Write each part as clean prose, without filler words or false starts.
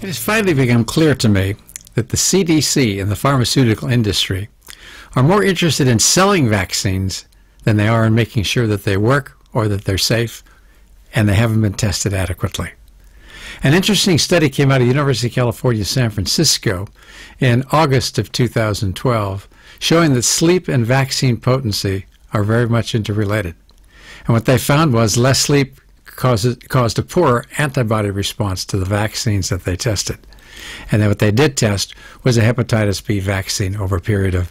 It has finally become clear to me that the CDC and the pharmaceutical industry are more interested in selling vaccines than they are in making sure that they work or that they're safe and they haven't been tested adequately. An interesting study came out of University of California, San Francisco in August of 2012 showing that sleep and vaccine potency are very much interrelated. And what they found was less sleep caused a poorer antibody response to the vaccines that they tested. And then what they did test was a hepatitis B vaccine over a period of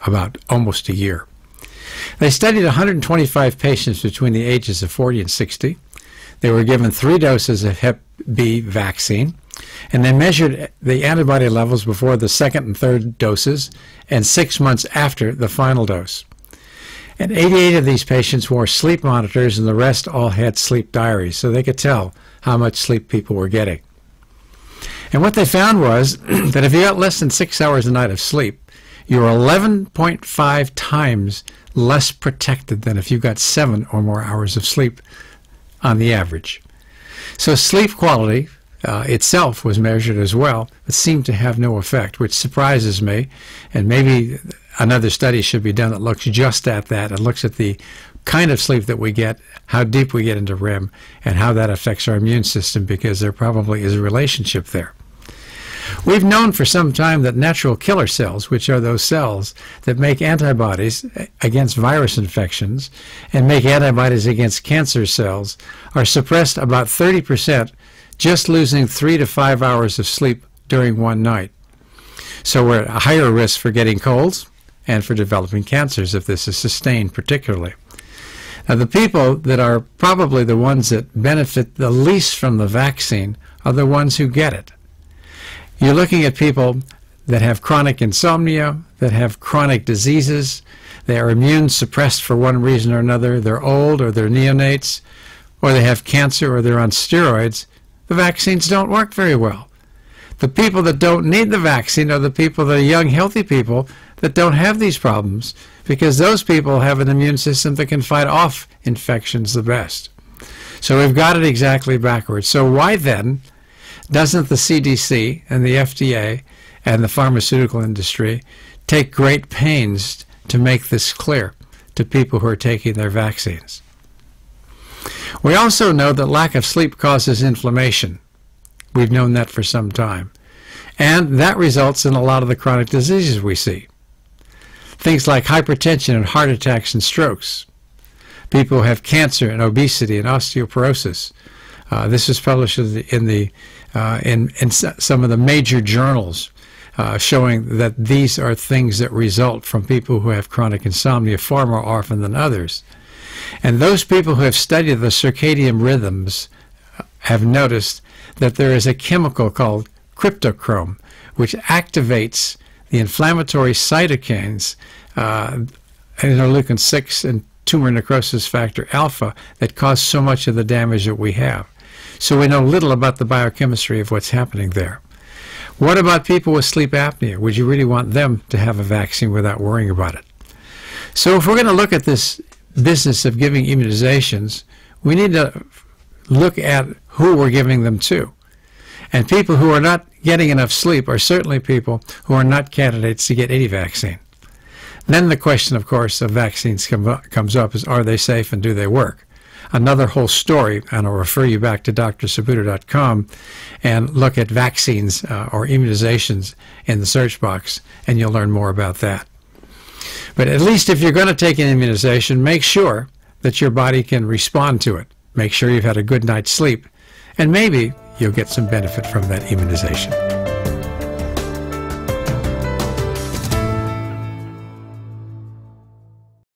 about almost a year. They studied 125 patients between the ages of 40 and 60. They were given 3 doses of Hep B vaccine, and they measured the antibody levels before the second and third doses and 6 months after the final dose. And 88 of these patients wore sleep monitors, and the rest all had sleep diaries, so they could tell how much sleep people were getting. And what they found was that if you got less than 6 hours a night of sleep, you were 11.5 times less protected than if you got 7 or more hours of sleep on the average. So sleep quality itself was measured as well, but seemed to have no effect, which surprises me. And maybe another study should be done that looks just at that and looks at the kind of sleep that we get, how deep we get into REM, and how that affects our immune system, because there probably is a relationship there. We've known for some time that natural killer cells, which are those cells that make antibodies against virus infections and make antibodies against cancer cells, are suppressed about 30%, just losing 3 to 5 hours of sleep during one night. So we're at a higher risk for getting colds and for developing cancers if this is sustained particularly. Now, the people that are probably the ones that benefit the least from the vaccine are the ones who get it. You're looking at people that have chronic insomnia, that have chronic diseases, they are immune suppressed for one reason or another, they're old or they're neonates, or they have cancer or they're on steroids. The vaccines don't work very well. The people that don't need the vaccine are the people that are young, healthy people that don't have these problems, because those people have an immune system that can fight off infections the best. So we've got it exactly backwards. So why then doesn't the CDC and the FDA and the pharmaceutical industry take great pains to make this clear to people who are taking their vaccines? We also know that lack of sleep causes inflammation. We've known that for some time. And that results in a lot of the chronic diseases we see. Things like hypertension and heart attacks and strokes. People who have cancer and obesity and osteoporosis. This was published in some of the major journals showing that these are things that result from people who have chronic insomnia far more often than others. And those people who have studied the circadian rhythms have noticed that there is a chemical called cryptochrome, which activates the inflammatory cytokines, interleukin-6 and tumor necrosis factor alpha, that cause so much of the damage that we have. So we know little about the biochemistry of what's happening there. What about people with sleep apnea? Would you really want them to have a vaccine without worrying about it? So if we're going to look at this business of giving immunizations, we need to look at who we're giving them to. And people who are not getting enough sleep are certainly people who are not candidates to get any vaccine. Then the question, of course, of vaccines comes up is, are they safe and do they work? Another whole story, and I'll refer you back to drsabuto.com and look at vaccines or immunizations in the search box, and you'll learn more about that. But at least if you're going to take an immunization, make sure that your body can respond to it. Make sure you've had a good night's sleep, and maybe you'll get some benefit from that immunization.